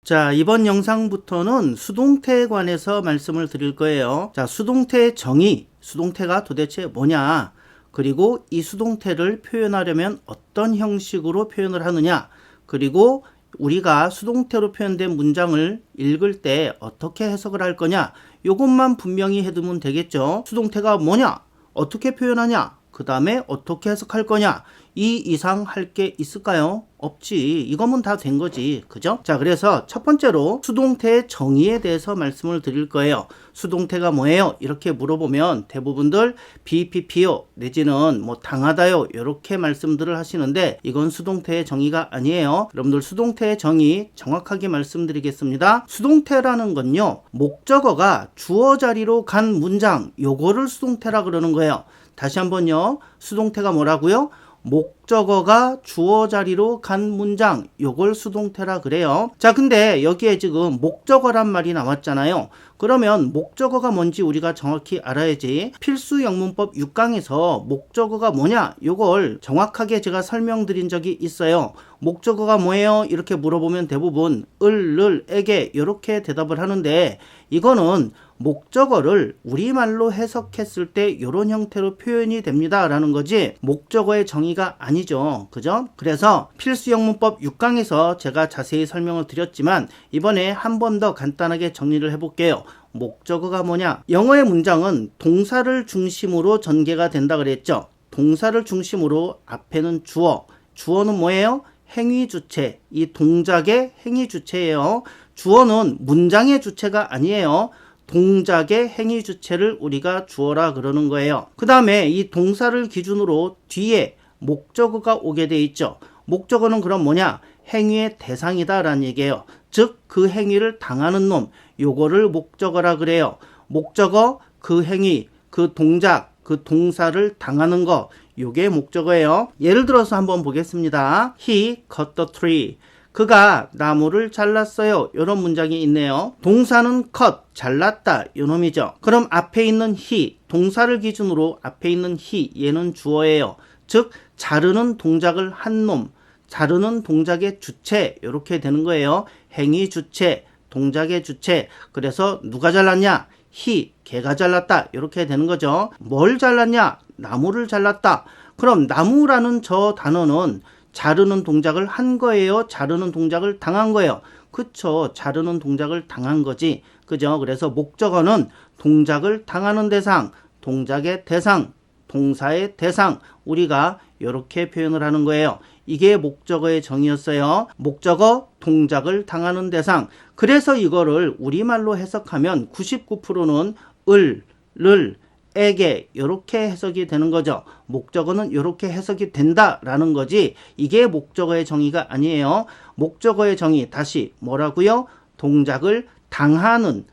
자, 이번 영상부터는 수동태에 관해서 말씀을 드릴 거예요. 자, 수동태의 정의, 수동태가 도대체 뭐냐, 그리고 이 수동태를 표현하려면 어떤 형식으로 표현을 하느냐, 그리고 우리가 수동태로 표현된 문장을 읽을 때 어떻게 해석을 할 거냐, 이것만 분명히 해두면 되겠죠. 수동태가 뭐냐, 어떻게 표현하냐, 그 다음에 어떻게 해석할 거냐, 이 이상 할 게 있을까요? 없지. 이거면 다 된 거지. 그죠? 자, 그래서 첫 번째로 수동태의 정의에 대해서 말씀을 드릴 거예요. 수동태가 뭐예요? 이렇게 물어보면 대부분들 BPP요 내지는 뭐 당하다요 이렇게 말씀들을 하시는데 이건 수동태의 정의가 아니에요. 여러분들 수동태의 정의 정확하게 말씀드리겠습니다. 수동태라는 건요, 목적어가 주어 자리로 간 문장, 요거를 수동태라 그러는 거예요. 다시 한번요. 수동태가 뭐라고요? 목적어가 주어 자리로 간 문장, 요걸 수동태라 그래요. 자, 근데 여기에 지금 목적어란 말이 나왔잖아요. 그러면 목적어가 뭔지 우리가 정확히 알아야지. 필수 영문법 6강에서 목적어가 뭐냐, 요걸 정확하게 제가 설명드린 적이 있어요. 목적어가 뭐예요? 이렇게 물어보면 대부분 을, 에게 이렇게 대답을 하는데, 이거는 목적어를 우리말로 해석했을 때 이런 형태로 표현이 됩니다 라는 거지, 목적어의 정의가 아니죠. 그죠? 그래서 필수 영문법 6강에서 제가 자세히 설명을 드렸지만 이번에 한 번 더 간단하게 정리를 해볼게요. 목적어가 뭐냐? 영어의 문장은 동사를 중심으로 전개가 된다 그랬죠. 동사를 중심으로 앞에는 주어, 주어는 뭐예요? 행위 주체, 이 동작의 행위 주체예요. 주어는 문장의 주체가 아니에요. 동작의 행위 주체를 우리가 주어라 그러는 거예요. 그 다음에 이 동사를 기준으로 뒤에 목적어가 오게 돼 있죠. 목적어는 그럼 뭐냐? 행위의 대상이다 라는 얘기예요. 즉 그 행위를 당하는 놈, 요거를 목적어라 그래요. 목적어, 그 행위, 그 동작, 그 동사를 당하는 거, 요게 목적어예요. 예를 들어서 한번 보겠습니다. He cut the tree. 그가 나무를 잘랐어요. 이런 문장이 있네요. 동사는 cut, 잘랐다, 요놈이죠. 그럼 앞에 있는 he, 동사를 기준으로 앞에 있는 he, 얘는 주어예요. 즉 자르는 동작을 한 놈, 자르는 동작의 주체, 이렇게 되는 거예요. 행위 주체, 동작의 주체. 그래서 누가 잘랐냐? he, 걔가 잘랐다, 이렇게 되는 거죠. 뭘 잘랐냐? 나무를 잘랐다. 그럼 나무라는 저 단어는 자르는 동작을 한 거예요? 자르는 동작을 당한 거예요? 그쵸, 자르는 동작을 당한 거지. 그죠? 그래서 목적어는 동작을 당하는 대상, 동작의 대상, 동사의 대상, 우리가 이렇게 표현을 하는 거예요. 이게 목적어의 정의였어요. 목적어, 동작을 당하는 대상. 그래서 이거를 우리말로 해석하면 99%는 을, 에게 이렇게 해석이 되는 거죠. 목적어는 이렇게 해석이 된다라는 거지, 이게 목적어의 정의가 아니에요. 목적어의 정의 다시 뭐라고요? 동작을 당하는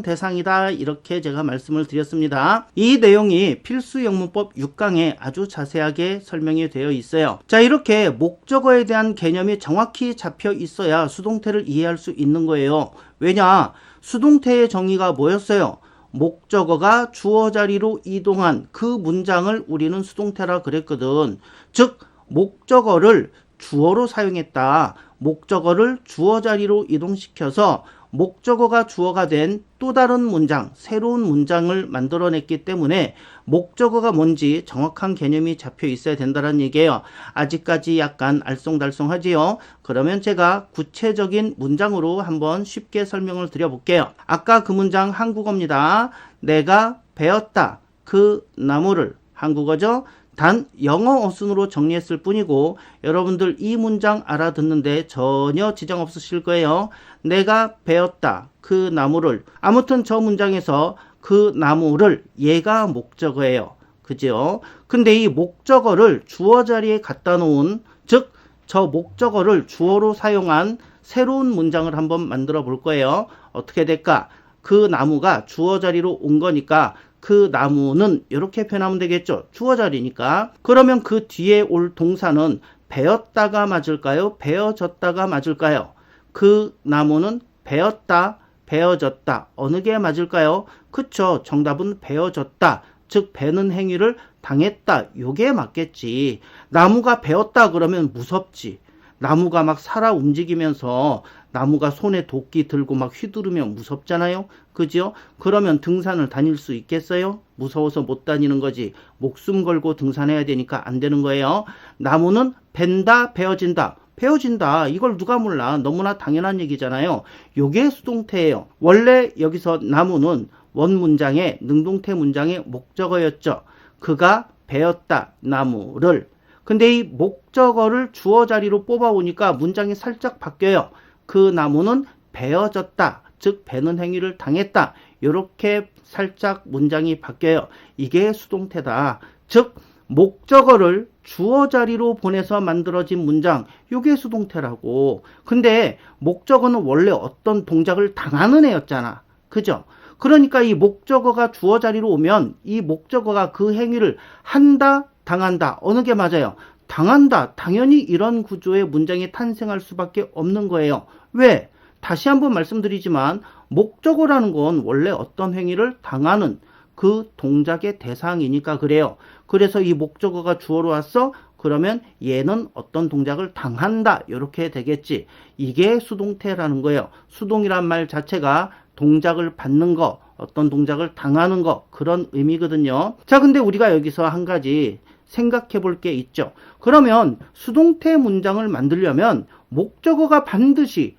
대상이다, 이렇게 제가 말씀을 드렸습니다. 이 내용이 필수 영문법 6강에 아주 자세하게 설명이 되어 있어요. 자, 이렇게 목적어에 대한 개념이 정확히 잡혀 있어야 수동태를 이해할 수 있는 거예요. 왜냐? 수동태의 정의가 뭐였어요? 목적어가 주어 자리로 이동한 그 문장을 우리는 수동태라 그랬거든. 즉 목적어를 주어로 사용했다. 목적어를 주어 자리로 이동시켜서 목적어가 주어가 된 또 다른 문장, 새로운 문장을 만들어냈기 때문에 목적어가 뭔지 정확한 개념이 잡혀 있어야 된다는 얘기예요. 아직까지 약간 알쏭달쏭하지요? 그러면 제가 구체적인 문장으로 한번 쉽게 설명을 드려볼게요. 아까 그 문장 한국어입니다. 내가 베었다, 그 나무를. 한국어죠? 단 영어 어순으로 정리했을 뿐이고 여러분들 이 문장 알아듣는데 전혀 지장 없으실 거예요. 내가 베었다, 그 나무를. 아무튼 저 문장에서 그 나무를, 얘가 목적어예요. 그죠? 근데 이 목적어를 주어 자리에 갖다 놓은, 즉 저 목적어를 주어로 사용한 새로운 문장을 한번 만들어 볼 거예요. 어떻게 될까? 그 나무가 주어 자리로 온 거니까 그 나무는 이렇게 표현하면 되겠죠. 주어 자리니까. 그러면 그 뒤에 올 동사는 베었다가 맞을까요? 베어졌다가 맞을까요? 그 나무는 베었다, 베어졌다. 어느 게 맞을까요? 그쵸, 정답은 베어졌다. 즉 베는 행위를 당했다. 요게 맞겠지. 나무가 베었다 그러면 무섭지. 나무가 막 살아 움직이면서 나무가 손에 도끼 들고 막 휘두르면 무섭잖아요. 그죠? 그러면 등산을 다닐 수 있겠어요? 무서워서 못 다니는 거지. 목숨 걸고 등산해야 되니까 안 되는 거예요. 나무는 벤다, 베어진다. 베어진다. 이걸 누가 몰라. 너무나 당연한 얘기잖아요. 요게 수동태예요. 원래 여기서 나무는 원문장의 능동태 문장의 목적어였죠. 그가 베었다. 나무를. 근데 이 목적어를 주어 자리로 뽑아오니까 문장이 살짝 바뀌어요. 그 나무는 베어졌다. 즉 베는 행위를 당했다. 이렇게 살짝 문장이 바뀌어요. 이게 수동태다. 즉 목적어를 주어 자리로 보내서 만들어진 문장, 이게 수동태라고. 근데 목적어는 원래 어떤 동작을 당하는 애였잖아. 그죠? 그러니까 이 목적어가 주어 자리로 오면 이 목적어가 그 행위를 한다, 당한다. 어느 게 맞아요? 당한다. 당연히 이런 구조의 문장이 탄생할 수밖에 없는 거예요. 왜? 다시 한번 말씀드리지만 목적어라는 건 원래 어떤 행위를 당하는 그 동작의 대상이니까 그래요. 그래서 이 목적어가 주어로 왔어? 그러면 얘는 어떤 동작을 당한다. 이렇게 되겠지. 이게 수동태라는 거예요. 수동이란 말 자체가 동작을 받는 거, 어떤 동작을 당하는 거, 그런 의미거든요. 자, 근데 우리가 여기서 한 가지 생각해 볼 게 있죠. 그러면 수동태 문장을 만들려면 목적어가 반드시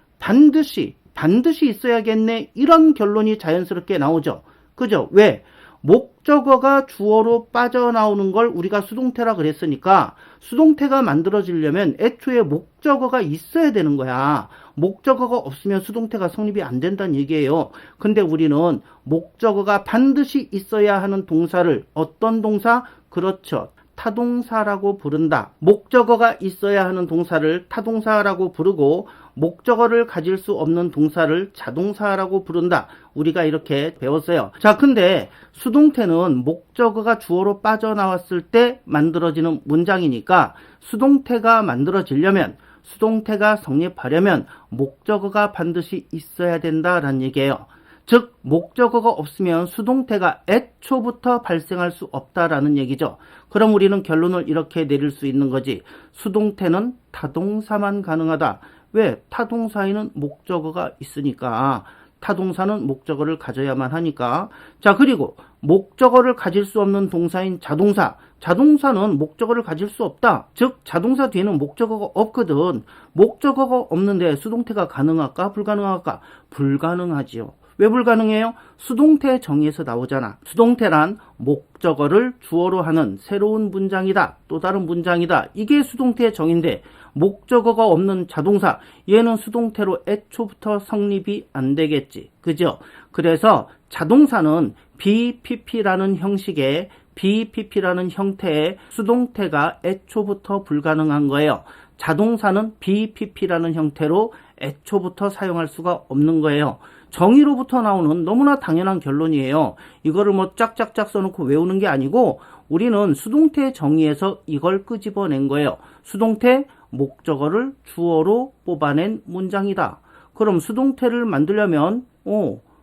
있어야겠네. 이런 결론이 자연스럽게 나오죠. 그죠? 왜? 목적어가 주어로 빠져나오는 걸 우리가 수동태라 그랬으니까 수동태가 만들어지려면 애초에 목적어가 있어야 되는 거야. 목적어가 없으면 수동태가 성립이 안 된다는 얘기예요. 근데 우리는 목적어가 반드시 있어야 하는 동사를 어떤 동사? 그렇죠. 타동사라고 부른다. 목적어가 있어야 하는 동사를 타동사라고 부르고 목적어를 가질 수 없는 동사를 자동사라고 부른다. 우리가 이렇게 배웠어요. 자, 근데 수동태는 목적어가 주어로 빠져나왔을 때 만들어지는 문장이니까 수동태가 만들어지려면, 수동태가 성립하려면 목적어가 반드시 있어야 된다라는 얘기예요. 즉 목적어가 없으면 수동태가 애초부터 발생할 수 없다라는 얘기죠. 그럼 우리는 결론을 이렇게 내릴 수 있는 거지. 수동태는 타동사만 가능하다. 왜? 타동사에는 목적어가 있으니까. 타동사는 목적어를 가져야만 하니까. 자, 그리고 목적어를 가질 수 없는 동사인 자동사. 자동사는 목적어를 가질 수 없다. 즉 자동사 뒤에는 목적어가 없거든. 목적어가 없는데 수동태가 가능할까? 불가능할까? 불가능하지요. 왜 불가능해요? 수동태 정의에서 나오잖아. 수동태란 목적어를 주어로 하는 새로운 문장이다. 또 다른 문장이다. 이게 수동태의 정의인데 목적어가 없는 자동사, 얘는 수동태로 애초부터 성립이 안 되겠지. 그죠? 그래서 자동사는 BPP라는 형식의 BPP라는 형태의 수동태가 애초부터 불가능한 거예요. 자동사는 BPP라는 형태로 애초부터 사용할 수가 없는 거예요. 정의로부터 나오는 너무나 당연한 결론이에요. 이거를 뭐 짝짝짝 써놓고 외우는 게 아니고 우리는 수동태 정의에서 이걸 끄집어낸 거예요. 수동태 목적어를 주어로 뽑아낸 문장이다. 그럼 수동태를 만들려면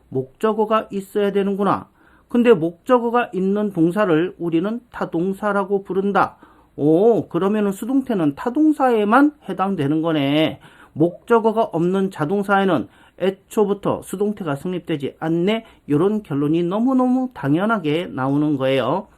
목적어가 있어야 되는구나. 근데 목적어가 있는 동사를 우리는 타동사라고 부른다. 그러면은 수동태는 타동사에만 해당되는 거네. 목적어가 없는 자동사에는 애초부터 수동태가 성립되지 않네. 이런 결론이 너무너무 당연하게 나오는 거예요.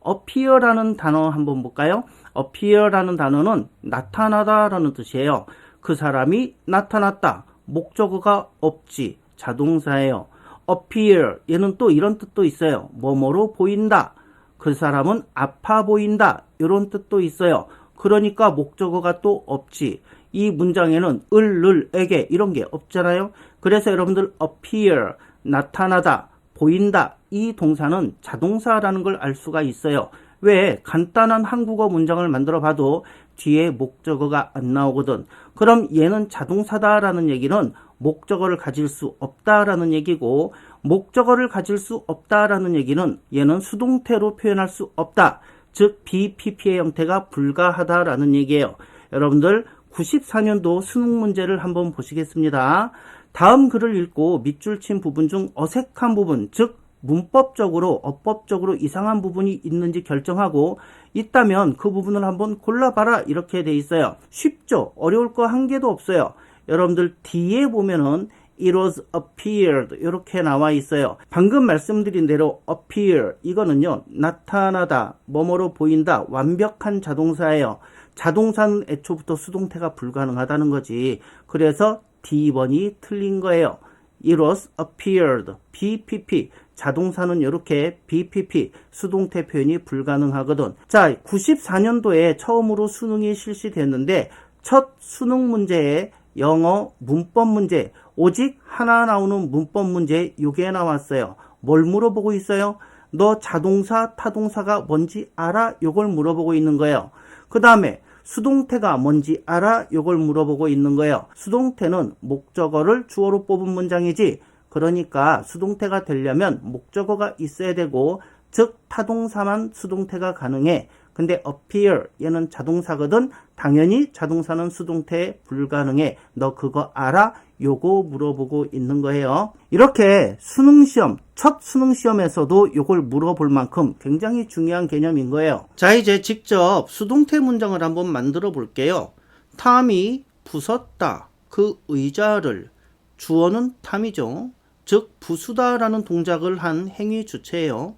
appear라는 단어 한번 볼까요? appear라는 단어는 나타나다 라는 뜻이에요. 그 사람이 나타났다. 목적어가 없지. 자동사예요. appear, 얘는 또 이런 뜻도 있어요. 뭐뭐로 보인다. 그 사람은 아파 보인다. 이런 뜻도 있어요. 그러니까 목적어가 또 없지. 이 문장에는 을, 에게 이런 게 없잖아요. 그래서 여러분들 appear, 나타나다, 보인다. 이 동사는 자동사라는 걸 알 수가 있어요. 왜? 간단한 한국어 문장을 만들어 봐도 뒤에 목적어가 안 나오거든. 그럼 얘는 자동사다라는 얘기는 목적어를 가질 수 없다라는 얘기고, 목적어를 가질 수 없다라는 얘기는 얘는 수동태로 표현할 수 없다. 즉 BPP의 형태가 불가하다라는 얘기예요. 여러분들 94년도 수능 문제를 한번 보시겠습니다. 다음 글을 읽고 밑줄 친 부분 중 어색한 부분, 즉 문법적으로 어법적으로 이상한 부분이 있는지 결정하고 있다면 그 부분을 한번 골라봐라 이렇게 돼 있어요. 쉽죠? 어려울 거 한 개도 없어요. 여러분들 뒤에 보면은 It was appeared 이렇게 나와 있어요. 방금 말씀드린 대로 appear 이거는요 나타나다, 뭐뭐로 보인다, 완벽한 자동사예요. 자동사는 애초부터 수동태가 불가능하다는 거지. 그래서 D번이 틀린 거예요. It was appeared. BPP. 자동사는 이렇게 BPP. 수동태 표현이 불가능하거든. 자, 94년도에 처음으로 수능이 실시됐는데 첫 수능 문제에 영어 문법 문제, 오직 하나 나오는 문법 문제 요게 나왔어요. 뭘 물어보고 있어요? 너 자동사, 타동사가 뭔지 알아? 요걸 물어보고 있는 거예요. 그 다음에 수동태가 뭔지 알아? 요걸 물어보고 있는 거예요. 수동태는 목적어를 주어로 뽑은 문장이지. 그러니까 수동태가 되려면 목적어가 있어야 되고, 즉 타동사만 수동태가 가능해. 근데 appear 얘는 자동사거든. 당연히 자동사는 수동태에 불가능해. 너 그거 알아? 요거 물어보고 있는 거예요. 이렇게 수능시험, 첫 수능시험에서도 요걸 물어볼 만큼 굉장히 중요한 개념인 거예요. 자, 이제 직접 수동태 문장을 한번 만들어 볼게요. 탐이 부쉈다. 그 의자를. 주어는 탐이죠. 즉 부수다라는 동작을 한 행위 주체예요.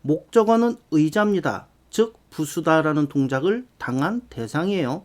목적어는 의자입니다. 즉 부수다라는 동작을 당한 대상이에요.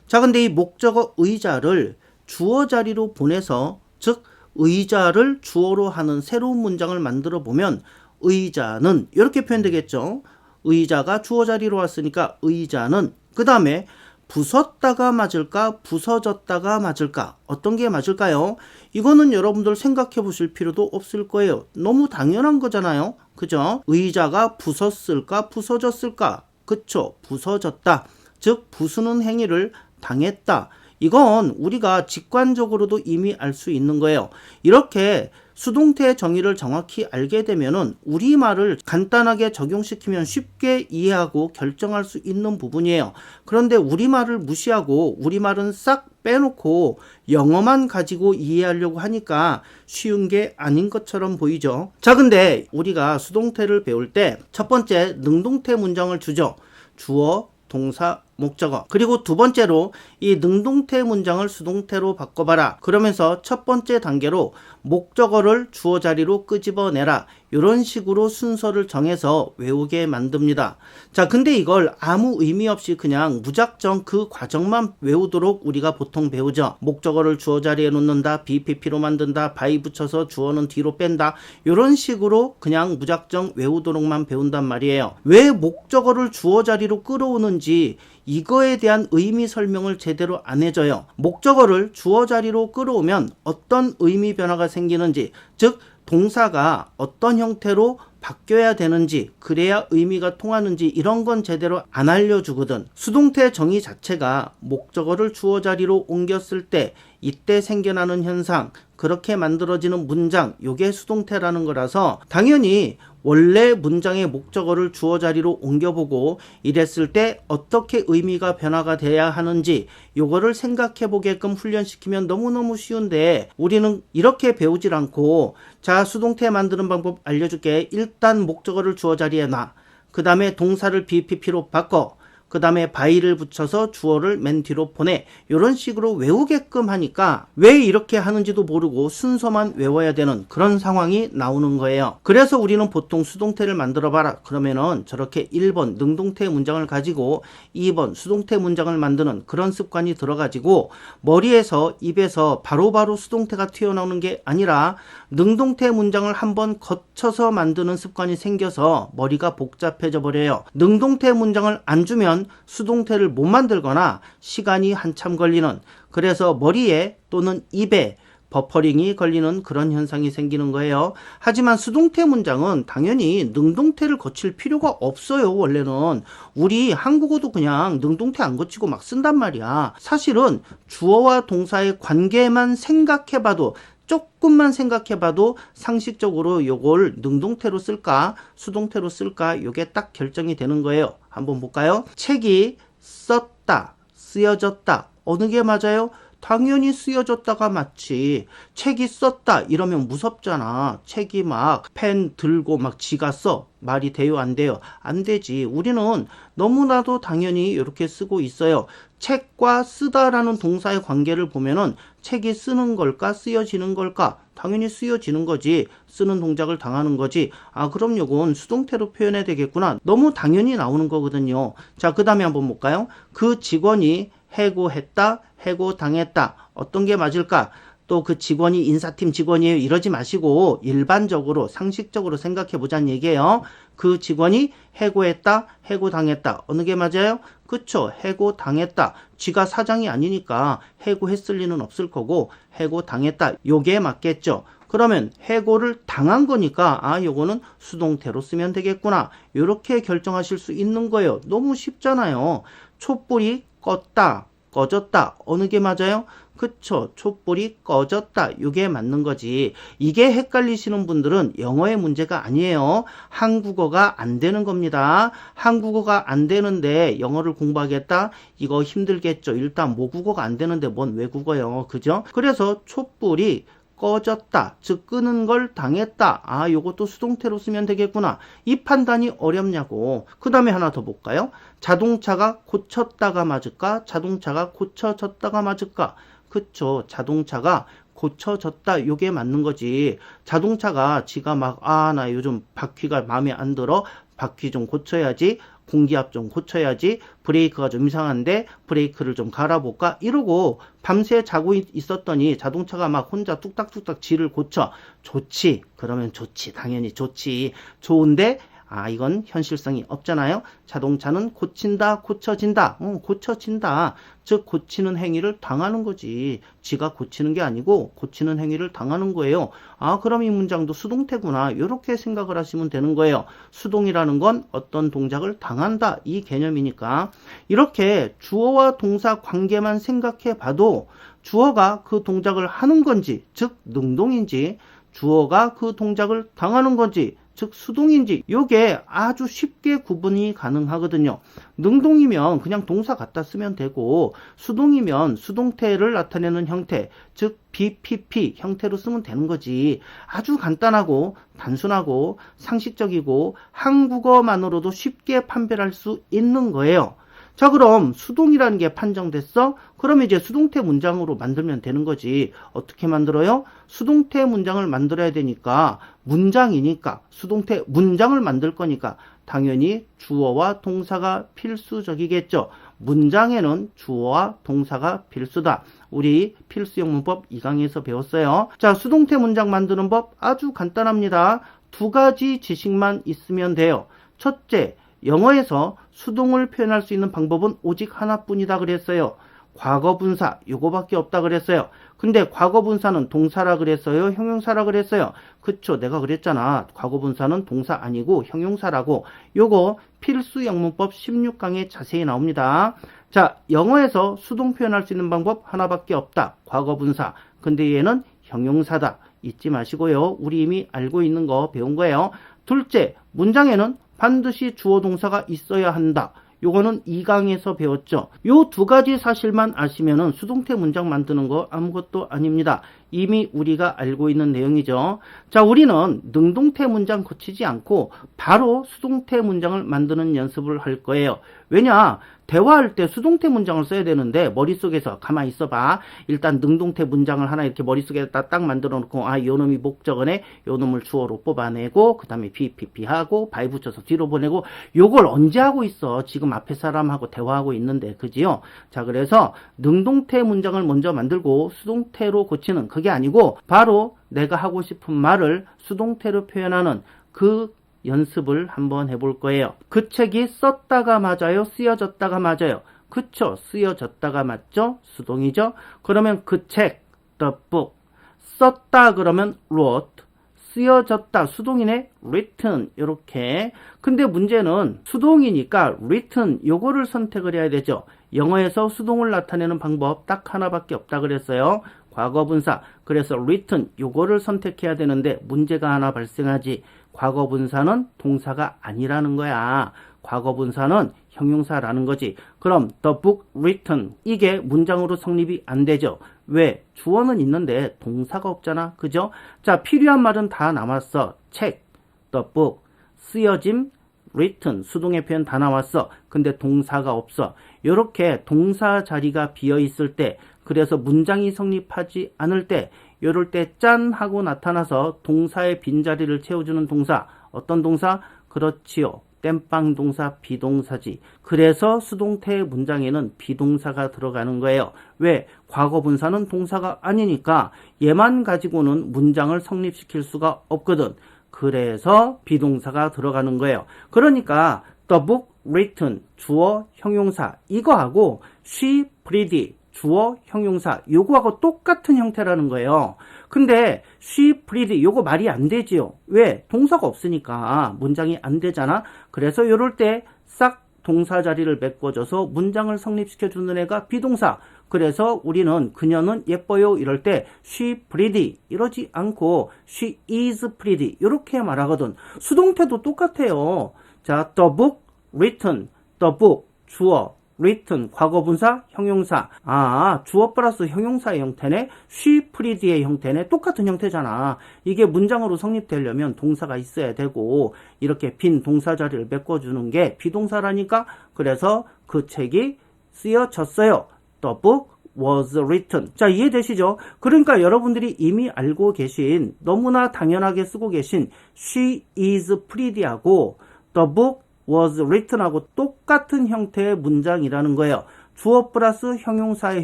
자, 근데 이 목적어 의자를 주어 자리로 보내서, 즉 의자를 주어로 하는 새로운 문장을 만들어 보면 의자는 이렇게 표현되겠죠. 의자가 주어 자리로 왔으니까 의자는, 그 다음에 부쉈다가 맞을까 부서졌다가 맞을까, 어떤 게 맞을까요? 이거는 여러분들 생각해 보실 필요도 없을 거예요. 너무 당연한 거잖아요. 그죠? 의자가 부쉈을까 부서졌을까? 그쵸? 부서졌다. 즉 부수는 행위를 당했다. 이건 우리가 직관적으로도 이미 알 수 있는 거예요. 이렇게 수동태의 정의를 정확히 알게 되면은 우리말을 간단하게 적용시키면 쉽게 이해하고 결정할 수 있는 부분이에요. 그런데 우리말을 무시하고 우리말은 싹 빼놓고 영어만 가지고 이해하려고 하니까 쉬운 게 아닌 것처럼 보이죠. 자, 근데 우리가 수동태를 배울 때 첫 번째 능동태 문장을 주죠. 주어, 동사, 목적어. 그리고 두 번째로 이 능동태 문장을 수동태로 바꿔봐라. 그러면서 첫 번째 단계로 목적어를 주어 자리로 끄집어내라. 이런 식으로 순서를 정해서 외우게 만듭니다. 자, 근데 이걸 아무 의미 없이 그냥 무작정 그 과정만 외우도록 우리가 보통 배우죠. 목적어를 주어 자리에 놓는다, BPP로 만든다, by 붙여서 주어는 뒤로 뺀다. 이런 식으로 그냥 무작정 외우도록만 배운단 말이에요. 왜 목적어를 주어 자리로 끌어오는지 이거에 대한 의미 설명을 제대로 안 해줘요. 목적어를 주어 자리로 끌어오면 어떤 의미 변화가 생기는지, 즉 동사가 어떤 형태로 바뀌어야 되는지, 그래야 의미가 통하는지 이런 건 제대로 안 알려주거든. 수동태 정의 자체가 목적어를 주어 자리로 옮겼을 때 이때 생겨나는 현상, 그렇게 만들어지는 문장, 요게 수동태라는 거라서 당연히 원래 문장의 목적어를 주어 자리로 옮겨보고 이랬을 때 어떻게 의미가 변화가 돼야 하는지 요거를 생각해 보게끔 훈련시키면 너무너무 쉬운데, 우리는 이렇게 배우질 않고, 자 수동태 만드는 방법 알려줄게. 일단 목적어를 주어 자리에 놔. 그 다음에 동사를 BPP로 바꿔. 그 다음에 by를 붙여서 주어를 맨 뒤로 보내. 이런 식으로 외우게끔 하니까 왜 이렇게 하는지도 모르고 순서만 외워야 되는 그런 상황이 나오는 거예요. 그래서 우리는 보통 수동태를 만들어 봐라. 그러면은 저렇게 1번 능동태 문장을 가지고 2번 수동태 문장을 만드는 그런 습관이 들어가지고 머리에서 입에서 바로바로 수동태가 튀어나오는 게 아니라 능동태 문장을 한번 거쳐서 만드는 습관이 생겨서 머리가 복잡해져 버려요. 능동태 문장을 안 주면 수동태를 못 만들거나 시간이 한참 걸리는, 그래서 머리에 또는 입에 버퍼링이 걸리는 그런 현상이 생기는 거예요. 하지만 수동태 문장은 당연히 능동태를 거칠 필요가 없어요. 원래는 우리 한국어도 그냥 능동태 안 거치고 막 쓴단 말이야. 사실은 주어와 동사의 관계만 생각해봐도, 조금만 생각해봐도 상식적으로 요걸 능동태로 쓸까 수동태로 쓸까 요게 딱 결정이 되는 거예요. 한번 볼까요? 책이 썼다, 쓰여졌다. 어느 게 맞아요? 당연히 쓰여졌다가 맞지. 책이 썼다 이러면 무섭잖아. 책이 막 펜 들고 막 지가 써. 말이 돼요, 안 돼요? 안 되지. 우리는 너무나도 당연히 이렇게 쓰고 있어요. 책과 쓰다라는 동사의 관계를 보면은 책이 쓰는 걸까, 쓰여지는 걸까? 당연히 쓰여지는 거지. 쓰는 동작을 당하는 거지. 아, 그럼 요건 수동태로 표현해야 되겠구나. 너무 당연히 나오는 거거든요. 자, 그 다음에 한번 볼까요? 그 직원이 해고했다, 해고당했다. 어떤 게 맞을까? 또 그 직원이 인사팀 직원이에요. 이러지 마시고 일반적으로 상식적으로 생각해 보자는 얘기예요. 그 직원이 해고했다, 해고당했다. 어느 게 맞아요? 그쵸. 해고당했다. 쥐가 사장이 아니니까 해고했을 리는 없을 거고 해고당했다. 요게 맞겠죠. 그러면 해고를 당한 거니까 아 요거는 수동태로 쓰면 되겠구나. 요렇게 결정하실 수 있는 거예요. 너무 쉽잖아요. 촛불이 껐다, 꺼졌다. 어느 게 맞아요? 그쵸. 촛불이 꺼졌다. 이게 맞는 거지. 이게 헷갈리시는 분들은 영어의 문제가 아니에요. 한국어가 안 되는 겁니다. 한국어가 안 되는데 영어를 공부하겠다? 이거 힘들겠죠. 일단 모국어가 안 되는데 뭔 외국어요. 그죠? 그래서 촛불이 꺼졌다. 즉 끄는 걸 당했다. 아, 요것도 수동태로 쓰면 되겠구나. 이 판단이 어렵냐고. 그 다음에 하나 더 볼까요? 자동차가 고쳤다가 맞을까? 자동차가 고쳐졌다가 맞을까? 그쵸. 자동차가 고쳐졌다. 요게 맞는 거지. 자동차가 지가 막, 아, 나 요즘 바퀴가 마음에 안 들어. 바퀴 좀 고쳐야지. 공기압 좀 고쳐야지. 브레이크가 좀 이상한데 브레이크를 좀 갈아볼까? 이러고 밤새 자고 있었더니 자동차가 막 혼자 뚝딱뚝딱 지를 고쳐. 좋지. 그러면 좋지. 당연히 좋지. 좋은데 아, 이건 현실성이 없잖아요. 자동차는 고친다, 고쳐진다. 고쳐진다. 즉 고치는 행위를 당하는 거지. 지가 고치는 게 아니고 고치는 행위를 당하는 거예요. 아, 그럼 이 문장도 수동태구나. 이렇게 생각을 하시면 되는 거예요. 수동이라는 건 어떤 동작을 당한다. 이 개념이니까. 이렇게 주어와 동사 관계만 생각해 봐도 주어가 그 동작을 하는 건지, 즉 능동인지, 주어가 그 동작을 당하는 건지, 즉 수동인지 요게 아주 쉽게 구분이 가능하거든요. 능동이면 그냥 동사 갖다 쓰면 되고 수동이면 수동태를 나타내는 형태, 즉 BPP 형태로 쓰면 되는 거지. 아주 간단하고 단순하고 상식적이고 한국어만으로도 쉽게 판별할 수 있는 거예요. 자, 그럼 수동이라는 게 판정됐어? 그럼 이제 수동태 문장으로 만들면 되는 거지. 어떻게 만들어요? 수동태 문장을 만들어야 되니까 문장이니까 수동태 문장을 만들 거니까 당연히 주어와 동사가 필수적이겠죠. 문장에는 주어와 동사가 필수다. 우리 필수형 문법 2강에서 배웠어요. 자, 수동태 문장 만드는 법 아주 간단합니다. 두 가지 지식만 있으면 돼요. 첫째, 영어에서 수동을 표현할 수 있는 방법은 오직 하나뿐이다 그랬어요. 과거분사 요거밖에 없다 그랬어요. 근데 과거분사는 동사라 그랬어요? 형용사라 그랬어요? 그쵸, 내가 그랬잖아. 과거분사는 동사 아니고 형용사라고. 요거 필수 영문법 16강에 자세히 나옵니다. 자, 영어에서 수동 표현할 수 있는 방법 하나밖에 없다. 과거분사. 근데 얘는 형용사다. 잊지 마시고요. 우리 이미 알고 있는 거 배운 거예요. 둘째, 문장에는 반드시 주어 동사가 있어야 한다. 요거는 2강에서 배웠죠. 요 두 가지 사실만 아시면은 수동태 문장 만드는 거 아무것도 아닙니다. 이미 우리가 알고 있는 내용이죠. 자, 우리는 능동태 문장 거치지 않고 바로 수동태 문장을 만드는 연습을 할 거예요. 왜냐? 대화할 때 수동태 문장을 써야 되는데 머릿속에서 가만히 있어봐. 일단 능동태 문장을 하나 이렇게 머릿속에다 딱 만들어 놓고 아, 요 놈이 목적어네. 요 놈을 주어로 뽑아내고 그 다음에 BPP 하고 바이 붙여서 뒤로 보내고 요걸 언제 하고 있어? 지금 앞에 사람하고 대화하고 있는데. 그지요? 자, 그래서 능동태 문장을 먼저 만들고 수동태로 고치는 그게 아니고 바로 내가 하고 싶은 말을 수동태로 표현하는 그 연습을 한번 해볼 거예요. 그 책이 썼다가 맞아요? 쓰여졌다가 맞아요? 그쵸? 쓰여졌다가 맞죠? 수동이죠? 그러면 그 책, the book. 썼다 그러면 wrote. 쓰여졌다. 수동이네? written. 이렇게. 근데 문제는 수동이니까 written 요거를 선택을 해야 되죠. 영어에서 수동을 나타내는 방법 딱 하나밖에 없다 그랬어요. 과거분사. 그래서 written 요거를 선택해야 되는데 문제가 하나 발생하지. 과거분사는 동사가 아니라는 거야. 과거분사는 형용사라는 거지. 그럼 the book written 이게 문장으로 성립이 안 되죠. 왜? 주어는 있는데 동사가 없잖아. 그죠? 자, 필요한 말은 다 남았어. 책, the book, 쓰여짐, written, 수동의 표현 다 나왔어. 근데 동사가 없어. 이렇게 동사 자리가 비어 있을 때, 그래서 문장이 성립하지 않을 때, 이럴 때 짠 하고 나타나서 동사의 빈자리를 채워주는 동사. 어떤 동사? 그렇지요. 땜빵 동사 비동사지. 그래서 수동태 문장에는 비동사가 들어가는 거예요. 왜? 과거 분사는 동사가 아니니까 얘만 가지고는 문장을 성립시킬 수가 없거든. 그래서 비동사가 들어가는 거예요. 그러니까 the book written 주어 형용사 이거하고 she pretty 주어 형용사 요거하고 똑같은 형태라는 거예요. 근데 she pretty 요거 말이 안 되지요. 왜? 동사가 없으니까 문장이 안 되잖아. 그래서 요럴 때 싹 동사 자리를 메꿔줘서 문장을 성립시켜주는 애가 비동사. 그래서 우리는 그녀는 예뻐요 이럴 때 she pretty 이러지 않고 she is pretty 이렇게 말하거든. 수동태도 똑같아요. 자, the book written, the book 주어, written 과거분사 형용사. 아, 주어 플러스 형용사의 형태네. she pretty의 형태네. 똑같은 형태잖아. 이게 문장으로 성립되려면 동사가 있어야 되고 이렇게 빈 동사 자리를 메꿔주는 게 비동사라니까. 그래서 그 책이 쓰여졌어요. The book was written. 자, 이해되시죠? 그러니까 여러분들이 이미 알고 계신 너무나 당연하게 쓰고 계신 she is pretty하고 the book was written하고 똑같은 형태의 문장이라는 거예요. 주어 플러스 형용사의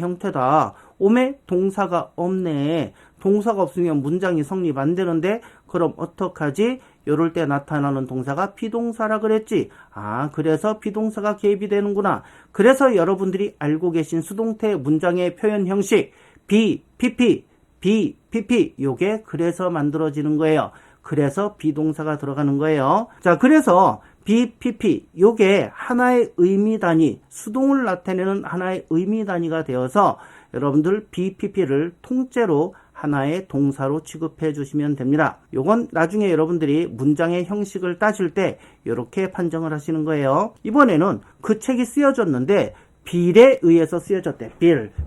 형태다. 오메 동사가 없네. 동사가 없으면 문장이 성립 안 되는데 그럼 어떡하지? 요럴 때 나타나는 동사가 비동사라 그랬지. 아, 그래서 비동사가 개입이 되는구나. 그래서 여러분들이 알고 계신 수동태 문장의 표현 형식 be, pp, 요게 그래서 만들어지는 거예요. 그래서 비동사가 들어가는 거예요. 자, 그래서 be, pp 요게 하나의 의미 단위, 수동을 나타내는 하나의 의미 단위가 되어서 여러분들 be, pp를 통째로 하나의 동사로 취급해 주시면 됩니다. 요건 나중에 여러분들이 문장의 형식을 따질 때 이렇게 판정을 하시는 거예요. 이번에는 그 책이 쓰여졌는데 빌에 의해서 쓰여졌대.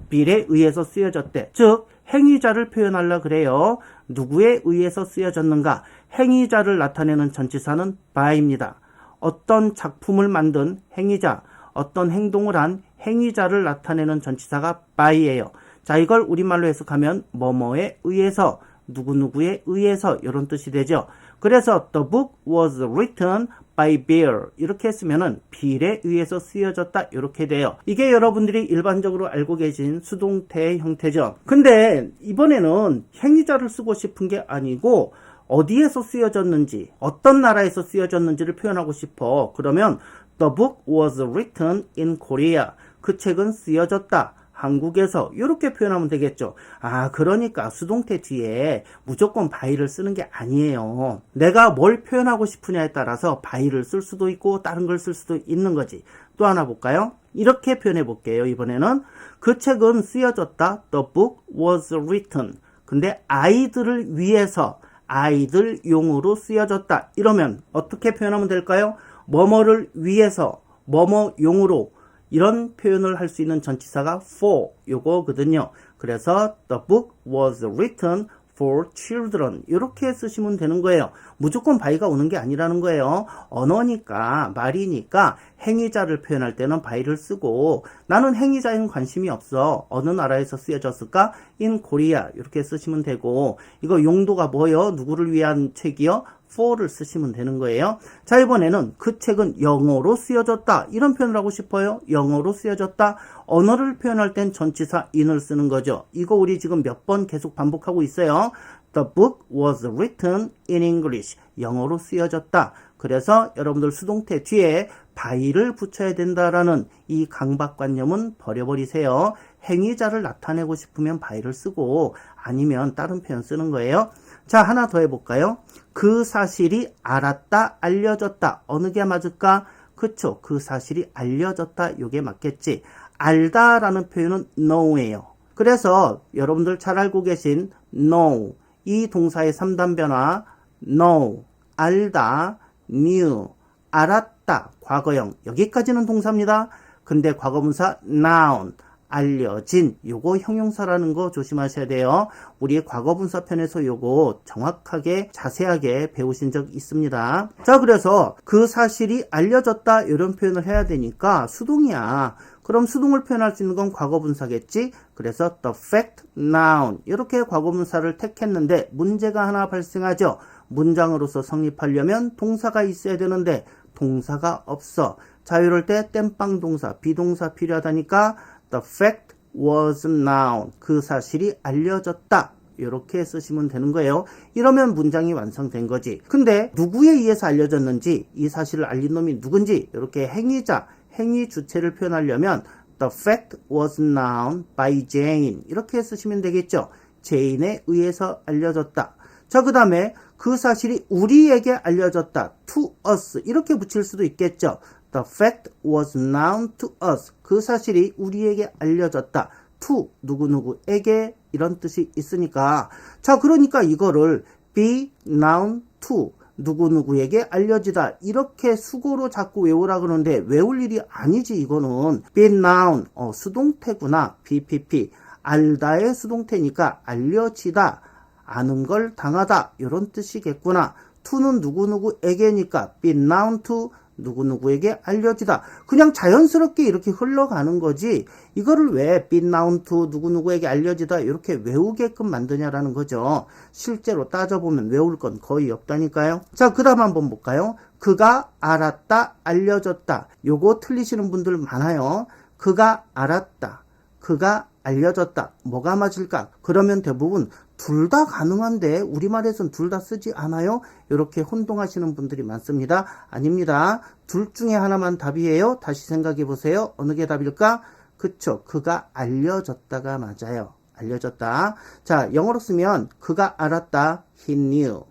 빌에 의해서 쓰여졌대. 즉 행위자를 표현하려 그래요. 누구에 의해서 쓰여졌는가? 행위자를 나타내는 전치사는 by입니다. 어떤 작품을 만든 행위자, 어떤 행동을 한 행위자를 나타내는 전치사가 by예요. 자, 이걸 우리말로 해석하면 뭐뭐에 의해서, 누구누구에 의해서 이런 뜻이 되죠. 그래서 the book was written by Bill 이렇게 했으면은 빌에 의해서 쓰여졌다 이렇게 돼요. 이게 여러분들이 일반적으로 알고 계신 수동태의 형태죠. 근데 이번에는 행위자를 쓰고 싶은 게 아니고 어디에서 쓰여졌는지, 어떤 나라에서 쓰여졌는지를 표현하고 싶어. 그러면 the book was written in Korea. 그 책은 쓰여졌다. 한국에서 이렇게 표현하면 되겠죠. 아, 그러니까 수동태 뒤에 무조건 by를 쓰는 게 아니에요. 내가 뭘 표현하고 싶으냐에 따라서 by를 쓸 수도 있고 다른 걸 쓸 수도 있는 거지. 또 하나 볼까요? 이렇게 표현해 볼게요. 이번에는 그 책은 쓰여졌다. The book was written. 근데 아이들을 위해서 아이들용으로 쓰여졌다. 이러면 어떻게 표현하면 될까요? 뭐뭐를 위해서 뭐뭐용으로 이런 표현을 할 수 있는 전치사가 for 요거거든요. 그래서 the book was written for children 이렇게 쓰시면 되는 거예요. 무조건 by가 오는 게 아니라는 거예요. 언어니까 말이니까 행위자를 표현할 때는 by를 쓰고 나는 행위자에는 관심이 없어. 어느 나라에서 쓰여졌을까? in Korea 이렇게 쓰시면 되고 이거 용도가 뭐예요? 누구를 위한 책이요? for를 쓰시면 되는 거예요. 자, 이번에는 그 책은 영어로 쓰여졌다. 이런 표현을 하고 싶어요. 영어로 쓰여졌다. 언어를 표현할 땐 전치사 in을 쓰는 거죠. 이거 우리 지금 몇 번 계속 반복하고 있어요. The book was written in English. 영어로 쓰여졌다. 그래서 여러분들 수동태 뒤에 by를 붙여야 된다라는 이 강박관념은 버려버리세요. 행위자를 나타내고 싶으면 by를 쓰고 아니면 다른 표현 쓰는 거예요. 자, 하나 더 해볼까요? 그 사실이 알았다, 알려졌다. 어느 게 맞을까? 그쵸. 그 사실이 알려졌다. 요게 맞겠지. 알다라는 표현은 know예요. 그래서 여러분들 잘 알고 계신 know. 이 동사의 3단 변화 know, 알다, knew, 알았다. 알려졌다, 과거형, 여기까지는 동사입니다. 근데 과거분사 noun, 알려진, 요거 형용사라는 거 조심하셔야 돼요. 우리 과거분사 편에서 요거 정확하게 자세하게 배우신 적 있습니다. 자, 그래서 그 사실이 알려졌다 이런 표현을 해야 되니까 수동이야. 그럼 수동을 표현할 수 있는 건 과거분사겠지. 그래서 the fact noun 이렇게 과거분사를 택했는데 문제가 하나 발생하죠. 문장으로서 성립하려면 동사가 있어야 되는데 동사가 없어. 자, 이럴 때 땜빵 동사, 비동사 필요하다니까 the fact was known. 그 사실이 알려졌다. 이렇게 쓰시면 되는 거예요. 이러면 문장이 완성된 거지. 근데 누구에 의해서 알려졌는지, 이 사실을 알린 놈이 누군지, 이렇게 행위자, 행위 주체를 표현하려면 the fact was known by Jane. 이렇게 쓰시면 되겠죠. 제인에 의해서 알려졌다. 자, 그 다음에 그 사실이 우리에게 알려졌다. to us. 이렇게 붙일 수도 있겠죠. The fact was known to us. 그 사실이 우리에게 알려졌다. to 누구누구에게 이런 뜻이 있으니까. 자, 그러니까 이거를 be known to 누구누구에게 알려지다. 이렇게 수고로 자꾸 외우라 그러는데 외울 일이 아니지 이거는. be known. 수동태구나. BPP. 알다의 수동태니까 알려지다. 아는 걸 당하다. 이런 뜻이겠구나. to는 누구누구에게니까 be known to 누구누구에게 알려지다. 그냥 자연스럽게 이렇게 흘러가는 거지 이거를 왜 be known to 누구누구에게 알려지다 이렇게 외우게끔 만드냐라는 거죠. 실제로 따져보면 외울 건 거의 없다니까요. 자, 그 다음 한번 볼까요? 그가 알았다, 알려졌다. 요거 틀리시는 분들 많아요. 그가 알았다, 그가 알려졌다. 뭐가 맞을까? 그러면 대부분 둘 다 가능한데 우리말에선 둘 다 쓰지 않아요? 이렇게 혼동하시는 분들이 많습니다. 아닙니다. 둘 중에 하나만 답이에요. 다시 생각해 보세요. 어느 게 답일까? 그쵸. 그가 알려졌다가 맞아요. 알려졌다. 자, 영어로 쓰면 그가 알았다. He knew.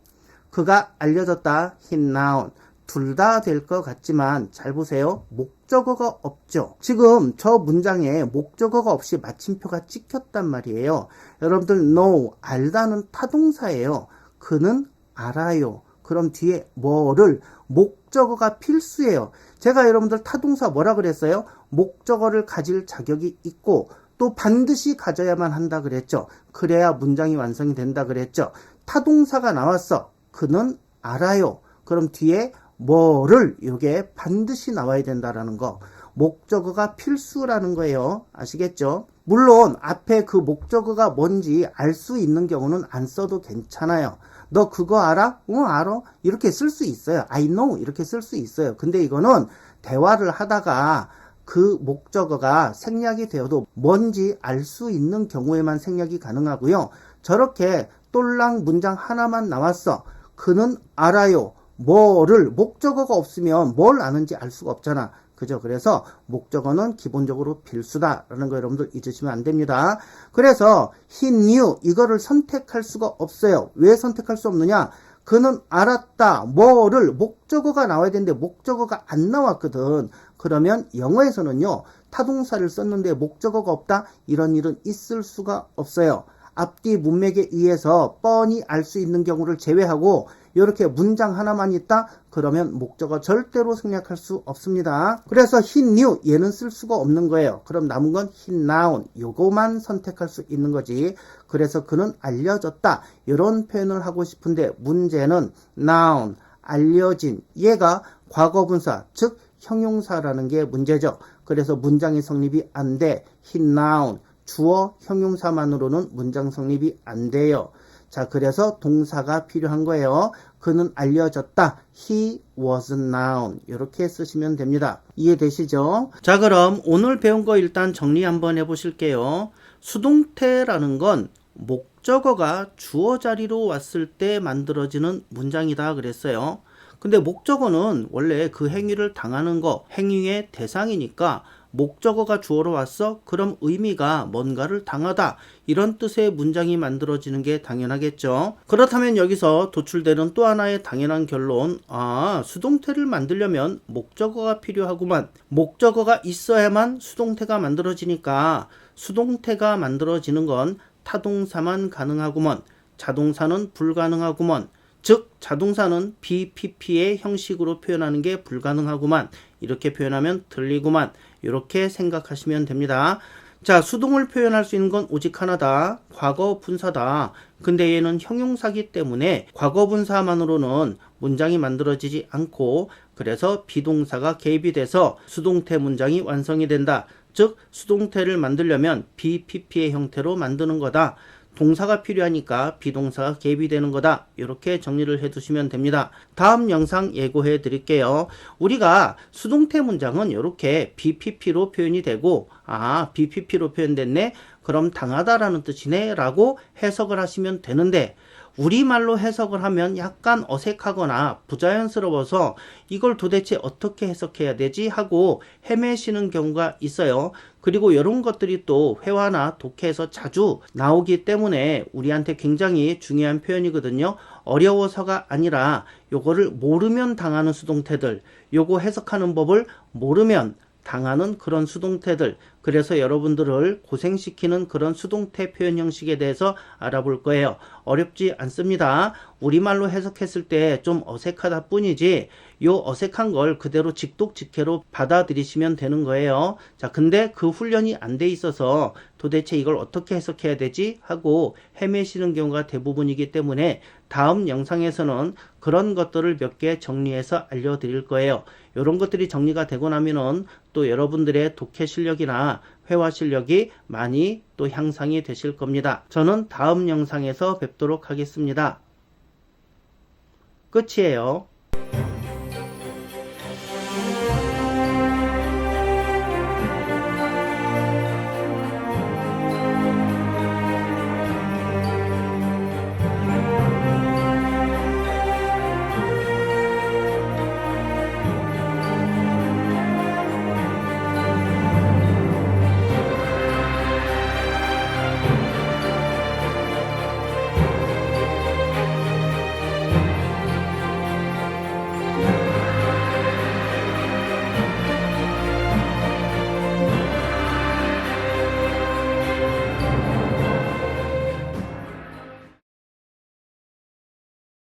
그가 알려졌다. He known. 둘 다 될 것 같지만 잘 보세요. 목적어가 없죠. 지금 저 문장에 목적어가 없이 마침표가 찍혔단 말이에요. 여러분들 know, 알다는 타동사예요. 그는 알아요. 그럼 뒤에 뭐를 목적어가 필수예요. 제가 여러분들 타동사 뭐라 그랬어요? 목적어를 가질 자격이 있고 또 반드시 가져야만 한다 그랬죠. 그래야 문장이 완성이 된다 그랬죠. 타동사가 나왔어. 그는 알아요. 그럼 뒤에 뭐를 이게 반드시 나와야 된다라는 거. 목적어가 필수라는 거예요. 아시겠죠? 물론 앞에 그 목적어가 뭔지 알 수 있는 경우는 안 써도 괜찮아요. 너 그거 알아? 알아. 이렇게 쓸 수 있어요. I know 이렇게 쓸 수 있어요. 근데 이거는 대화를 하다가 그 목적어가 생략이 되어도 뭔지 알 수 있는 경우에만 생략이 가능하고요. 저렇게 똘랑 문장 하나만 나왔어. 그는 알아요. 뭐를 목적어가 없으면 뭘 아는지 알 수가 없잖아. 그죠? 그래서 목적어는 기본적으로 필수다라는 거 여러분들 잊으시면 안 됩니다. 그래서 he knew 이거를 선택할 수가 없어요. 왜 선택할 수 없느냐? 그는 알았다. 뭐를 목적어가 나와야 되는데 목적어가 안 나왔거든. 그러면 영어에서는요. 타동사를 썼는데 목적어가 없다. 이런 일은 있을 수가 없어요. 앞뒤 문맥에 의해서 뻔히 알 수 있는 경우를 제외하고 이렇게 문장 하나만 있다? 그러면 목적어 절대로 생략할 수 없습니다. 그래서 he knew 얘는 쓸 수가 없는 거예요. 그럼 남은 건 he known 요거만 선택할 수 있는 거지. 그래서 그는 알려졌다. 이런 표현을 하고 싶은데 문제는 known 알려진 얘가 과거분사 즉 형용사라는 게 문제죠. 그래서 문장이 성립이 안 돼. he known 주어 형용사만으로는 문장 성립이 안 돼요. 자, 그래서 동사가 필요한 거예요. 그는 알려졌다. He was known. 이렇게 쓰시면 됩니다. 이해되시죠? 자, 그럼 오늘 배운 거 일단 정리 한번 해보실게요. 수동태라는 건 목적어가 주어 자리로 왔을 때 만들어지는 문장이다 그랬어요. 근데 목적어는 원래 그 행위를 당하는 거, 행위의 대상이니까 목적어가 주어로 왔어? 그럼 의미가 뭔가를 당하다 이런 뜻의 문장이 만들어지는 게 당연하겠죠. 그렇다면 여기서 도출되는 또 하나의 당연한 결론, 수동태를 만들려면 목적어가 필요하구만. 목적어가 있어야만 수동태가 만들어지니까 수동태가 만들어지는 건 타동사만 가능하구먼. 자동사는 불가능하구먼. 즉 자동사는 BPP의 형식으로 표현하는 게 불가능하구만, 이렇게 표현하면 틀리구만, 이렇게 생각하시면 됩니다. 자, 수동을 표현할 수 있는 건 오직 하나다. 과거 분사다. 근데 얘는 형용사기 때문에 과거 분사만으로는 문장이 만들어지지 않고, 그래서 비동사가 개입이 돼서 수동태 문장이 완성이 된다. 즉 수동태를 만들려면 BPP의 형태로 만드는 거다. 동사가 필요하니까 비동사가 개입이 되는 거다. 이렇게 정리를 해 두시면 됩니다. 다음 영상 예고해 드릴게요. 우리가 수동태 문장은 이렇게 BPP로 표현이 되고, BPP로 표현됐네? 그럼 당하다라는 뜻이네? 라고 해석을 하시면 되는데, 우리말로 해석을 하면 약간 어색하거나 부자연스러워서 이걸 도대체 어떻게 해석해야 되지 하고 헤매시는 경우가 있어요. 그리고 이런 것들이 또 회화나 독해에서 자주 나오기 때문에 우리한테 굉장히 중요한 표현이거든요. 어려워서가 아니라 요거를 모르면 당하는 수동태들, 요거 해석하는 법을 모르면 당하는 그런 수동태들, 그래서 여러분들을 고생시키는 그런 수동태 표현 형식에 대해서 알아볼 거예요. 어렵지 않습니다. 우리말로 해석했을 때 좀 어색하다 뿐이지 요 어색한 걸 그대로 직독직해로 받아들이시면 되는 거예요. 자, 근데 그 훈련이 안 돼 있어서 도대체 이걸 어떻게 해석해야 되지 하고 헤매시는 경우가 대부분이기 때문에 다음 영상에서는 그런 것들을 몇 개 정리해서 알려드릴 거예요. 이런 것들이 정리가 되고 나면은 또 여러분들의 독해 실력이나 회화 실력이 많이 또 향상이 되실 겁니다. 저는 다음 영상에서 뵙도록 하겠습니다. 끝이에요.